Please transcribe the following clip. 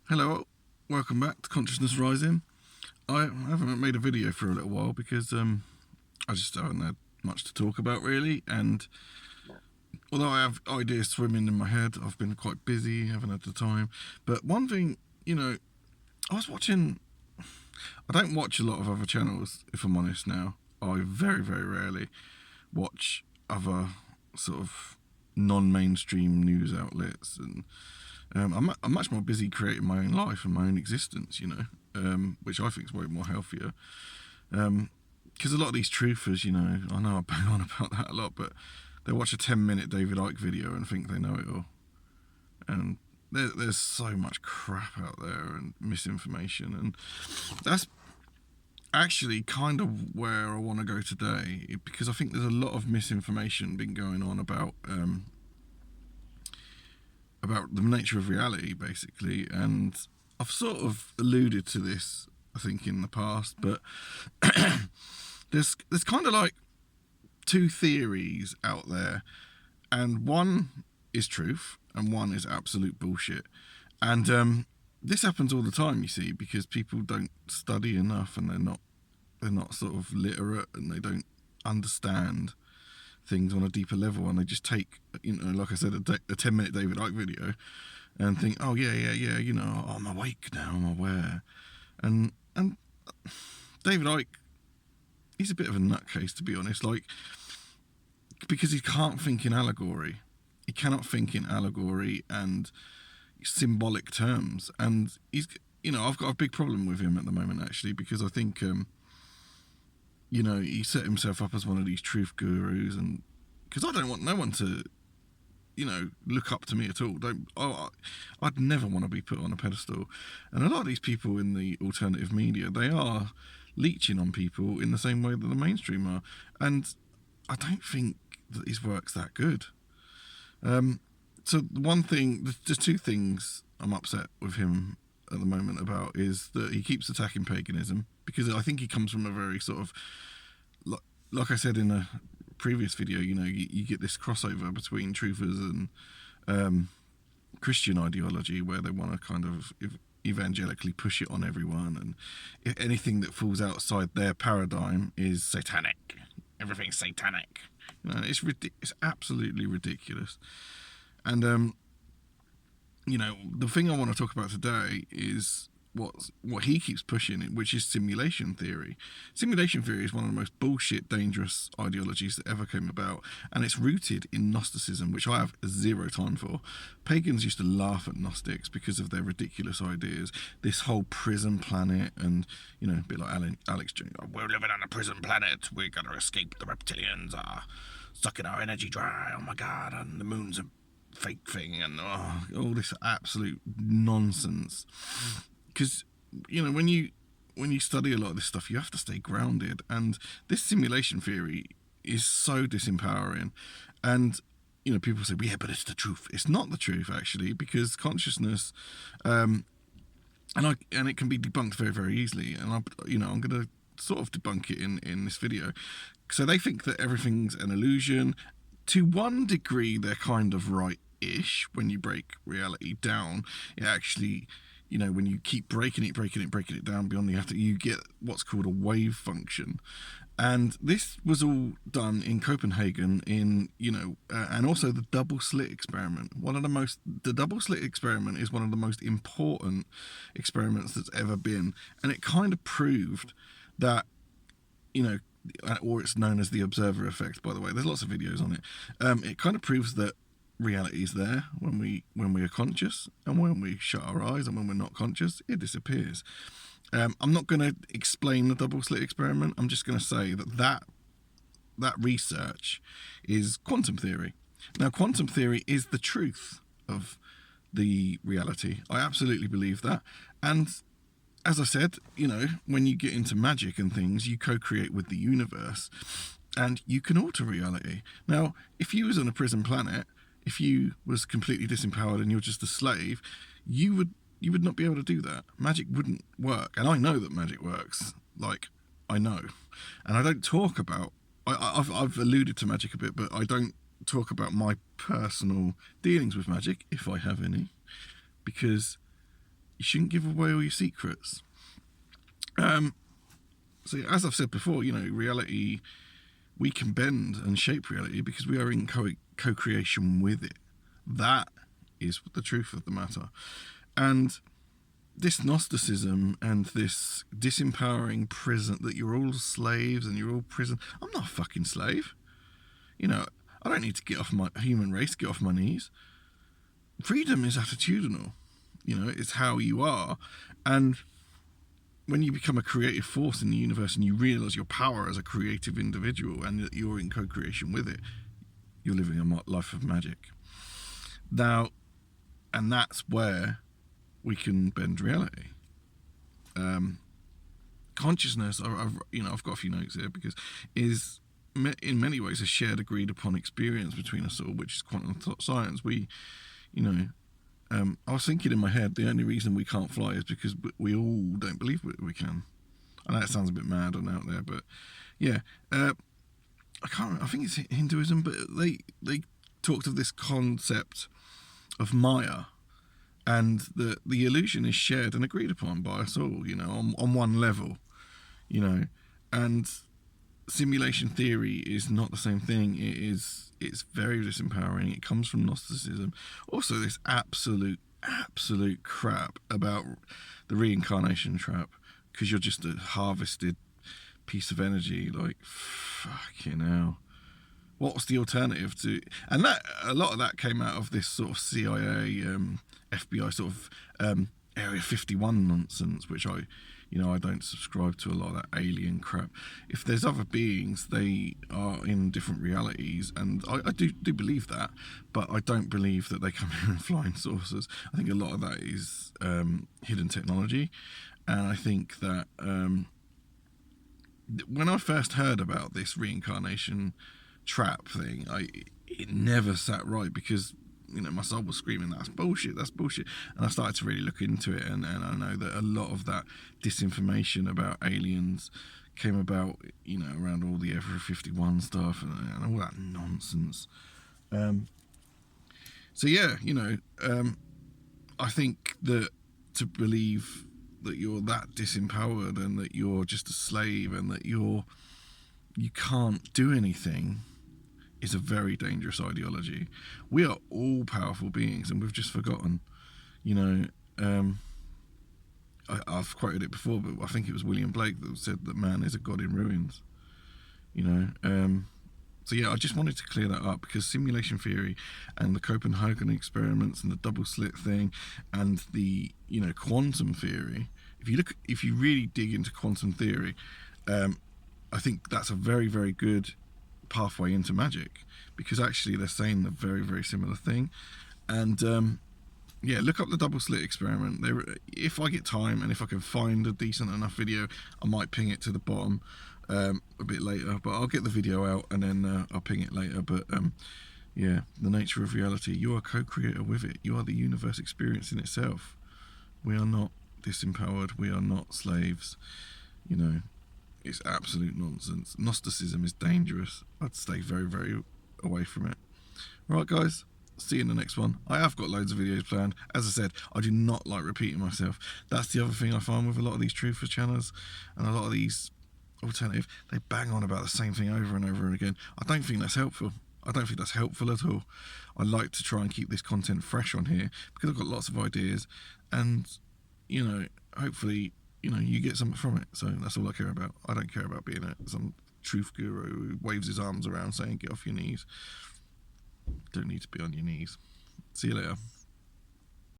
Hello, welcome back to Consciousness Rising. I haven't made a video for a little while because I just haven't had much to talk about really, and although I have ideas swimming in my head, I've been quite busy, haven't had the time. But one thing, I was watching. I don't watch a lot of other channels, if I'm honest now. I very, very rarely watch other sort of non-mainstream news outlets, and I'm much more busy creating my own life and my own existence, which I think is way more healthier. Because a lot of these truthers, I know I bang on about that a lot, but they watch a 10-minute David Icke video and think they know it all. And there's so much crap out there and misinformation, and that's actually kind of where I want to go today, because I think there's a lot of misinformation been going on about the nature of reality, basically. And I've sort of alluded to this, I think, in the past, but there's kind of like two theories out there, and one is truth and one is absolute bullshit. And this happens all the time, you see, because people don't study enough, and they're not sort of literate, and they don't understand things on a deeper level, and they just take, like I said, a 10-minute David Icke video and think, oh yeah, I'm awake now, I'm aware. And David Icke, he's a bit of a nutcase, to be honest, like, because he can't think in allegory. He cannot think in allegory and symbolic terms, and he's, I've got a big problem with him at the moment, actually, because I think he set himself up as one of these truth gurus, and because I don't want no one to, look up to me at all. I'd never want to be put on a pedestal. And a lot of these people in the alternative media, they are leeching on people in the same way that the mainstream are, and I don't think that his work's that good. So one thing, there's two things I'm upset with him at the moment about, is that he keeps attacking paganism, because I think he comes from a very sort of, like I said in a previous video, you get this crossover between truthers and Christian ideology, where they want to kind of evangelically push it on everyone, and anything that falls outside their paradigm is satanic. Everything's satanic. It's absolutely ridiculous. And the thing I want to talk about today is what he keeps pushing, which is simulation theory. Simulation theory is one of the most bullshit, dangerous ideologies that ever came about, and it's rooted in Gnosticism, which I have zero time for. Pagans used to laugh at Gnostics because of their ridiculous ideas. This whole prison planet, and a bit like Alex Jones, we're living on a prison planet, we're gonna escape, the reptilians are sucking our energy dry, oh my god, and the moon's a fake thing, and all this absolute nonsense. Because when you study a lot of this stuff, you have to stay grounded, and this simulation theory is so disempowering. And people say, well, yeah, but it's the truth. It's not the truth, actually, because consciousness, and it can be debunked very, very easily. And I'm going to sort of debunk it in this video. So they think that everything's an illusion. To one degree, they're kind of right-ish. When you break reality down, it actually, when you keep breaking it down beyond the atom, you get what's called a wave function. And this was all done in Copenhagen and also the double slit experiment. The double slit experiment is one of the most important experiments that's ever been. And it kind of proved that, or it's known as the observer effect, by the way. There's lots of videos on it. It kind of proves that reality is there when we are conscious, and when we shut our eyes, and when we're not conscious, it disappears. I'm not going to explain the double slit experiment. I'm just going to say that research is quantum theory. Now, quantum theory is the truth of the reality. I absolutely believe that. And as I said, when you get into magic and things, you co-create with the universe, and you can alter reality. Now, if you was on a prison planet, if you was completely disempowered and you're just a slave, you would not be able to do that. Magic wouldn't work. And I know that magic works. Like, I know. And I don't talk about, I've alluded to magic a bit, but I don't talk about my personal dealings with magic, if I have any, because You shouldn't give away all your secrets. So as I've said before, reality, we can bend and shape reality because we are in co-creation with it. That is the truth of the matter. And this Gnosticism and this disempowering prison, that you're all slaves and you're all prison. I'm not a fucking slave. I don't need to get off my human race, get off my knees. Freedom is attitudinal. It's how you are. And when you become a creative force in the universe and you realise your power as a creative individual and that you're in co-creation with it, you're living a life of magic. Now, and that's where we can bend reality. Consciousness, I've got a few notes here, because is in many ways a shared agreed upon experience between us all, which is quantum science. I was thinking in my head, the only reason we can't fly is because we all don't believe we can. I know it sounds a bit mad and out there, but yeah, I think it's Hinduism, but they talked of this concept of Maya, and the illusion is shared and agreed upon by us all, on one level, and simulation theory is not the same thing. It's very disempowering. It comes from Gnosticism. Also, this absolute crap about the reincarnation trap, because you're just a harvested piece of energy. Like, fucking hell. What's the alternative to? And that, a lot of that came out of this sort of CIA, FBI sort of Area 51 nonsense, which I don't subscribe to a lot of that alien crap. If there's other beings, they are in different realities, and I do believe that, but I don't believe that they come here in flying saucers. I think a lot of that is hidden technology, and I think that when I first heard about this reincarnation trap thing, it never sat right, because my soul was screaming, that's bullshit, and I started to really look into it, and I know that a lot of that disinformation about aliens came about around all the Area 51 stuff and all that nonsense. So yeah, I think that to believe that you're that disempowered and that you're just a slave and that you can't do anything is a very dangerous ideology. We are all powerful beings, and we've just forgotten. I've quoted it before, but I think it was William Blake that said that man is a god in ruins. So yeah, I just wanted to clear that up, because simulation theory and the Copenhagen experiments and the double slit thing and the quantum theory. If you really dig into quantum theory, I think that's a very, very good pathway into magic, because actually they're saying a very, very similar thing. And yeah, look up the double slit experiment. If I get time and if I can find a decent enough video, I might ping it to the bottom a bit later, but I'll get the video out and then I'll ping it later. But yeah, the nature of reality, you are co-creator with it. You are the universe experiencing itself. We are not disempowered, we are not slaves. It's absolute nonsense. Gnosticism is dangerous. I'd stay very, very away from it. Right, guys, see you in the next one. I have got loads of videos planned. As I said, I do not like repeating myself. That's the other thing I find with a lot of these truthful channels and a lot of these alternative. They bang on about the same thing over and over again. I don't think that's helpful. I don't think that's helpful at all. I like to try and keep this content fresh on here, because I've got lots of ideas, and hopefully you get something from it. So that's all I care about. I don't care about being some truth guru who waves his arms around saying get off your knees. Don't need to be on your knees. See you later.